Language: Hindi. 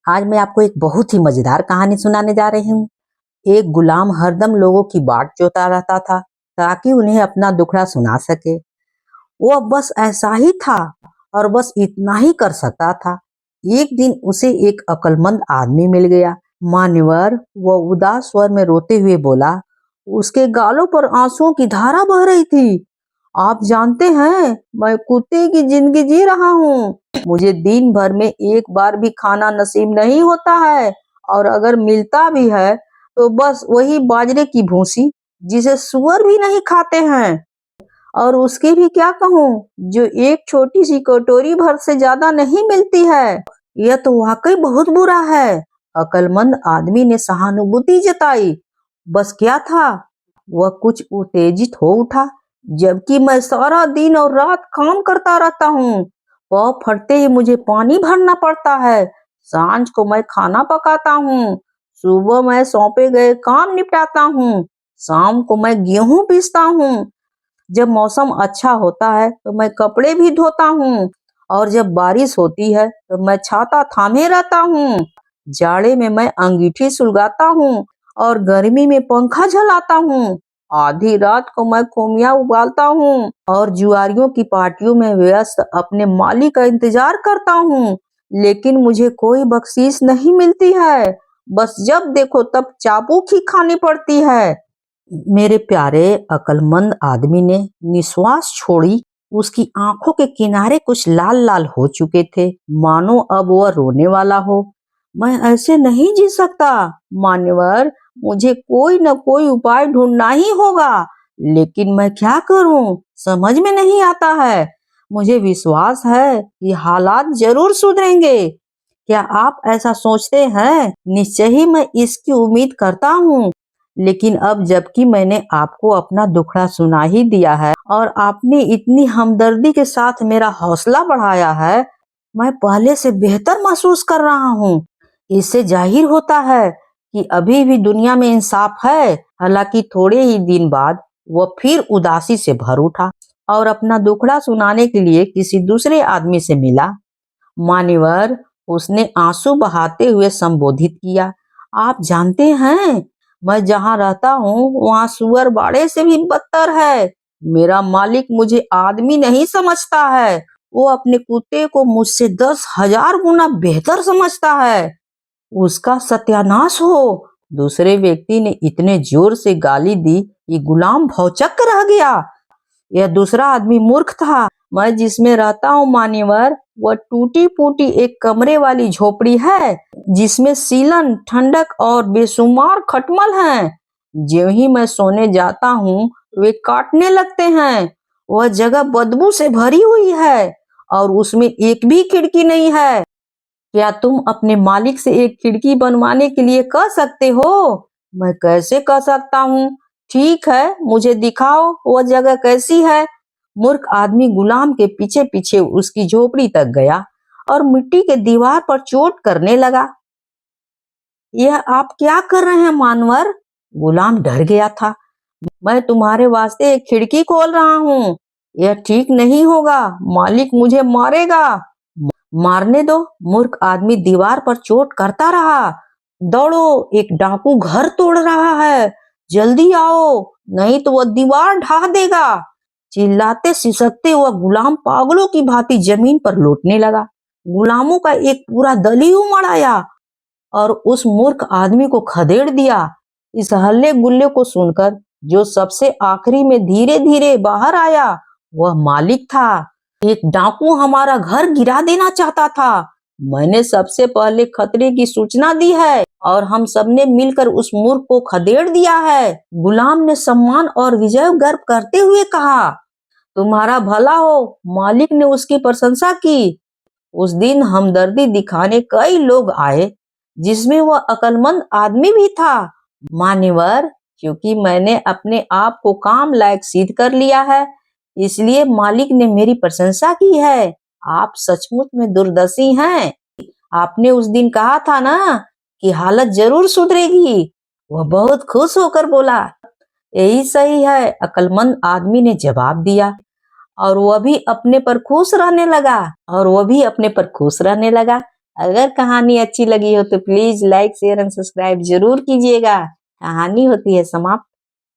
आज मैं आपको एक बहुत ही मजेदार कहानी सुनाने जा रही हूँ। एक गुलाम हरदम लोगों की बाट जोता रहता था ताकि उन्हें अपना दुखड़ा सुना सके। वो बस ऐसा ही था और बस इतना ही कर सकता था। एक दिन उसे एक अक्लमंद आदमी मिल गया। मान्यवर, वह उदास स्वर में रोते हुए बोला। उसके गालों पर आंसुओं की धारा बह रही थी। आप जानते हैं, मैं कुत्ते की जिंदगी जी रहा हूँ। मुझे दिन भर में एक बार भी खाना नसीब नहीं होता है, और अगर मिलता भी है तो बस वही बाजरे की भूसी जिसे सुअर भी नहीं खाते हैं। और उसकी भी क्या कहूँ, जो एक छोटी सी कटोरी भर से ज्यादा नहीं मिलती है। यह तो वाकई बहुत बुरा है। अक्लमंद आदमी ने सहानुभूति जताई। बस क्या था, वह कुछ उत्तेजित हो उठा। जबकि मैं सारा दिन और रात काम करता रहता हूँ। पाँव फटते ही मुझे पानी भरना पड़ता है। सांझ को मैं खाना पकाता हूँ। सुबह मैं सौंपे गए काम निपटाता हूँ। शाम को मैं गेहूं पीसता हूँ। जब मौसम अच्छा होता है तो मैं कपड़े भी धोता हूँ, और जब बारिश होती है तो मैं छाता थामे रहता हूँ। जाड़े में मैं अंगीठी सुलगाता हूँ और गर्मी में पंखा झलाता हूँ। आधी रात को मैं खोमिया उबालता हूँ और जुआरियों की पार्टियों में व्यस्त अपने मालिक का इंतजार करता हूँ। लेकिन मुझे कोई बख्शीश नहीं मिलती है। बस जब देखो तब चाबुक ही खानी पड़ती है। मेरे प्यारे अक्लमंद आदमी ने निश्वास छोड़ी। उसकी आंखों के किनारे कुछ लाल लाल हो चुके थे, मानो अब वह रोने वाला हो। मैं ऐसे नहीं जी सकता मान्यवर, मुझे कोई न कोई उपाय ढूंढना ही होगा। लेकिन मैं क्या करूं, समझ में नहीं आता है। मुझे विश्वास है कि हालात जरूर सुधरेंगे। क्या आप ऐसा सोचते हैं? निश्चय ही मैं इसकी उम्मीद करता हूँ। लेकिन अब जबकि मैंने आपको अपना दुखड़ा सुना ही दिया है और आपने इतनी हमदर्दी के साथ मेरा हौसला बढ़ाया है, मैं पहले से बेहतर महसूस कर रहा हूँ। इससे जाहिर होता है कि अभी भी दुनिया में इंसाफ है। हालांकि थोड़े ही दिन बाद वह फिर उदासी से भर उठा और अपना दुखड़ा सुनाने के लिए किसी दूसरे आदमी से मिला। मान्यवर, उसने आंसू बहाते हुए संबोधित किया। आप जानते हैं, मैं जहाँ रहता हूँ वहाँ सुअर बाड़े से भी बदतर है। मेरा मालिक मुझे आदमी नहीं समझता है। वो अपने कुत्ते को मुझसे 10,000 गुना बेहतर समझता है। उसका सत्यानाश हो। दूसरे व्यक्ति ने इतने जोर से गाली दी कि गुलाम भौचक्क रह गया। यह दूसरा आदमी मूर्ख था। मैं जिसमें रहता हूँ मान्यवर, वह टूटी फूटी एक कमरे वाली झोपड़ी है, जिसमें सीलन, ठंडक और बेशुमार खटमल हैं। ज्यों ही मैं सोने जाता हूँ वे काटने लगते हैं। वह जगह बदबू से भरी हुई है और उसमें एक भी खिड़की नहीं है। क्या तुम अपने मालिक से एक खिड़की बनवाने के लिए कह सकते हो? मैं कैसे कह सकता हूँ? ठीक है, मुझे दिखाओ वह जगह कैसी है। मूर्ख आदमी गुलाम के पीछे पीछे उसकी झोपड़ी तक गया और मिट्टी के दीवार पर चोट करने लगा। यह आप क्या कर रहे हैं मानवर? गुलाम डर गया था। मैं तुम्हारे वास्ते एक खिड़की खोल रहा हूँ। यह ठीक नहीं होगा, मालिक मुझे मारेगा। मारने दो। मूर्ख आदमी दीवार पर चोट करता रहा। दौड़ो, एक डाकू घर तोड़ रहा है। जल्दी आओ, नहीं तो वह दीवार ढा देगा। चिल्लाते सिसकते वह गुलाम पागलों की भांति जमीन पर लौटने लगा। गुलामों का एक पूरा दल ही उमड़ आया और उस मूर्ख आदमी को खदेड़ दिया। इस हल्ले गुल्ले को सुनकर जो सबसे आखिरी में धीरे धीरे बाहर आया, वह मालिक था। एक डाकू हमारा घर गिरा देना चाहता था। मैंने सबसे पहले खतरे की सूचना दी है और हम सबने मिलकर उस मूर्ख को खदेड़ दिया है। गुलाम ने सम्मान और विजय गर्व करते हुए कहा। तुम्हारा भला हो। मालिक ने उसकी प्रशंसा की। उस दिन हमदर्दी दिखाने कई लोग आए, जिसमें वह अक्लमंद आदमी भी था। मान्यवर, क्योंकि मैंने अपने आप को काम लायक सिद्ध कर लिया है, इसलिए मालिक ने मेरी प्रशंसा की है। आप सचमुच में दूरदर्शी हैं। आपने उस दिन कहा था ना कि हालत जरूर सुधरेगी। वह बहुत खुश होकर बोला। यही सही है, अक्लमंद आदमी ने जवाब दिया। और वह भी अपने पर खुश रहने लगा। अगर कहानी अच्छी लगी हो तो please like share and subscribe जरूर कीजिएगा। कहानी होती है समाप्त।